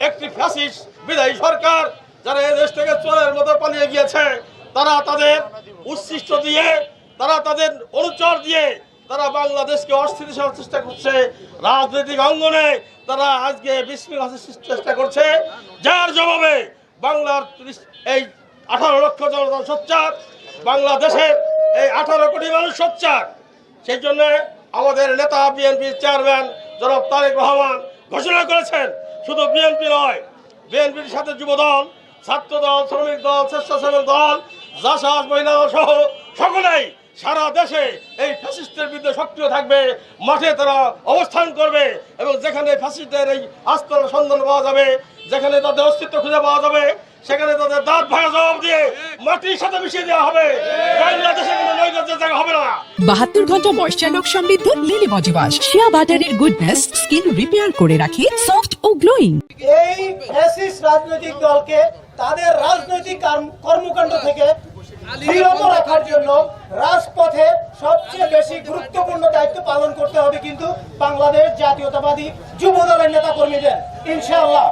একটি ফ্যাসিস্ট বিদায়ী সরকার যারা এই দেশ থেকে চোরের মতো পালিয়ে গিয়েছে, তারা তাদের উচ্ছিষ্ট দিয়ে, তারা তাদের অনুচর দিয়ে তারা বাংলাদেশকে অস্থিতিশীল চেষ্টা করছে। রাজনৈতিক অঙ্গনে তারা আজকে বিশৃঙ্খলা সৃষ্টির চেষ্টা করছে, যার জবাবে বাংলার এই 18 লক্ষ জনতা সোচ্চার, বাংলাদেশের এই 18 কোটি মানুষ সোচ্চার। সেই জন্য আমাদের নেতা বিএনপির চেয়ারম্যান জনাব তারেক রহমান ঘোষণা করেছেন, শুধু বিএনপি নয়, বিএনপির সাথে যুবদল, ছাত্রদল, শ্রমিক দল, স্বেচ্ছাসেবক দল, জাসাস, মহিলা সহ সকলেই সারা দেশে এই ফ্যাসিস্টের বিরুদ্ধে সক্রিয় থাকবে, মাঠে তারা অবস্থান করবে এবং যেখানে ফ্যাসিস্টের এই আস্থার সন্ধান পাওয়া যাবে, যেখানে তাদের অস্তিত্ব খুঁজে পাওয়া যাবে, সেখানে তাদের দাঁত ভাঙা জবাব দিয়ে মাটির সাথে মিশিয়ে দেওয়া হবে। বাংলাদেশে কোনো নৈরাজ্যের জায়গা হবে না। 72 ঘন্টা ময়েশ্চার লক সমৃদ্ধ লিলি বডি ওয়াশ, শিয়া বাটারের গুডনেস স্কিন রিপেয়ার করে রাখে সফট ও গ্লোয়িং। এই ফ্যাসিস্ট রাজনৈতিক দলকে তাদের রাজনৈতিক কর্মকাণ্ড থেকে বিরত রাখার জন্য রাজপথে সবচেয়ে বেশি গুরুত্বপূর্ণ দায়িত্ব পালন করতে হবে কিন্তু বাংলাদেশ জাতীয়তাবাদী যুব দলের নেতা কর্মীদের। ইনশাআল্লাহ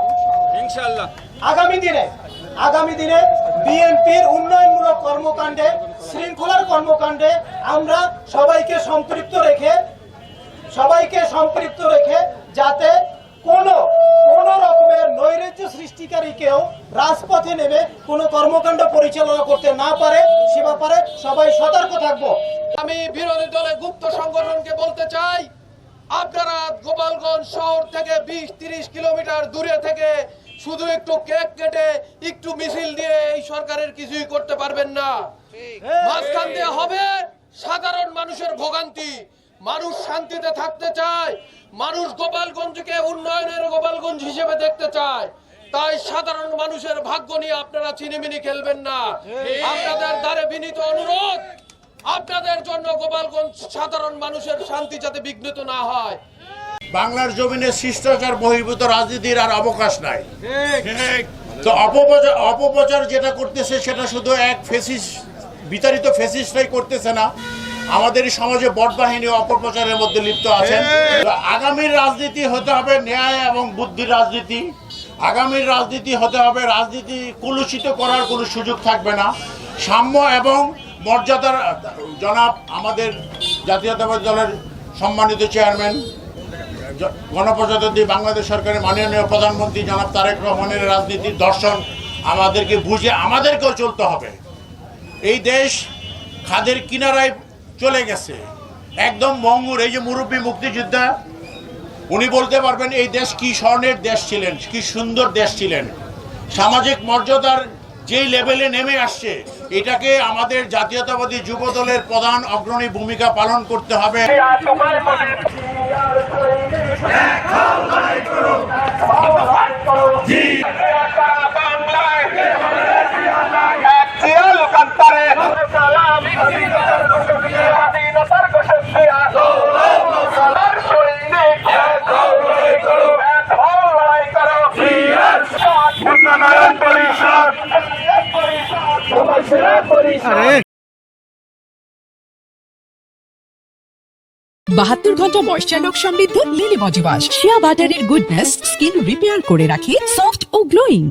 আগামী দিনে বিএনপির উন্নয়নমূলক কর্মকাণ্ডে, শৃঙ্খলার কর্মকাণ্ডে আমরা সবাইকে সম্পৃক্ত রেখে যাতে কোনো রকমের নৈরাজ্য সৃষ্টিকারী কেউ রাজপথে নেমে কোনো কর্মকাণ্ড পরিচালনা করতে না পারে, সে ব্যাপারে সবাই সতর্ক থাকবো। আমি বিরোধী দলের গুপ্ত সংগঠনকে বলতে চাই, আপনারা গোপালগঞ্জ শহর থেকে 20-30 কিলোমিটার দূরে থেকে শুধু একটু কেক কেটে একটু মিছিল দিয়ে এই সরকারের কিছুই করতে পারবেন না। মাঝখান দিয়ে হবে সাধারণ মানুষের ভোগান্তি। মানুষ শান্তিতে থাকতে চায়, মানুষ গোপালগঞ্জকে উন্নয়নের গোপালগঞ্জ হিসেবে দেখতে চায়। তাই সাধারণ মানুষের ভাগ্য নিয়ে আপনারা চিনিমিনি খেলবেন না। আপনাদের দ্বারে বিনীত অনুরোধ, আপনাদের জন্য গোপালগঞ্জ সাধারণ মানুষের শান্তি যাতে বিঘ্নিত না হয়। বাংলার জমিনে শিষ্টাচার বহির্ভূত রাজনীতির আর অবকাশ নাই। তো অপপ্রচার যেটা করতেছে সেটা শুধু এক বিতাড়িত ফ্যাসিস্টরাই করতেছে না, আমাদের সমাজে বটবাহিনী অপপ্রচারের মধ্যে লিপ্ত আছেন। আগামীর রাজনীতি হতে হবে ন্যায় এবং বুদ্ধির রাজনীতি। আগামীর রাজনীতি হতে হবে, রাজনীতি কলুষিত করার কোনো সুযোগ থাকবে না। সাম্য এবং মর্যাদার জনাব আমাদের জাতীয়তাবাদী দলের সম্মানিত চেয়ারম্যান, গণপ্রজাতন্ত্রী বাংলাদেশ সরকারের মাননীয় প্রধানমন্ত্রী জনাব তারেক রহমানের রাজনীতির দর্শন আমাদেরকে বুঝে আমাদেরকেও চলতে হবে। এই দেশ খাদের কিনারায় চলে গেছে, একদম মঙ্গুর। এই যে মুরব্বী মুক্তিযোদ্ধা, উনি বলতে পারবেন এই দেশ কি স্বর্ণের দেশ ছিলেন, কি সুন্দর দেশ ছিলেন। সামাজিক মর্যাদার যেই লেভেলে নেমে আসছে, এটাকে আমাদের জাতীয়তাবাদী যুব দলের প্রধান অগ্রণী ভূমিকা পালন করতে হবে। আরে 72 ঘন্টা ময়েশ্চার লক সমৃদ্ধ লিলি বডি ওয়াশ, শিয়া বাটারের গুডনেস স্কিন রিপেয়ার করে রাখে সফট ও গ্লোয়িং।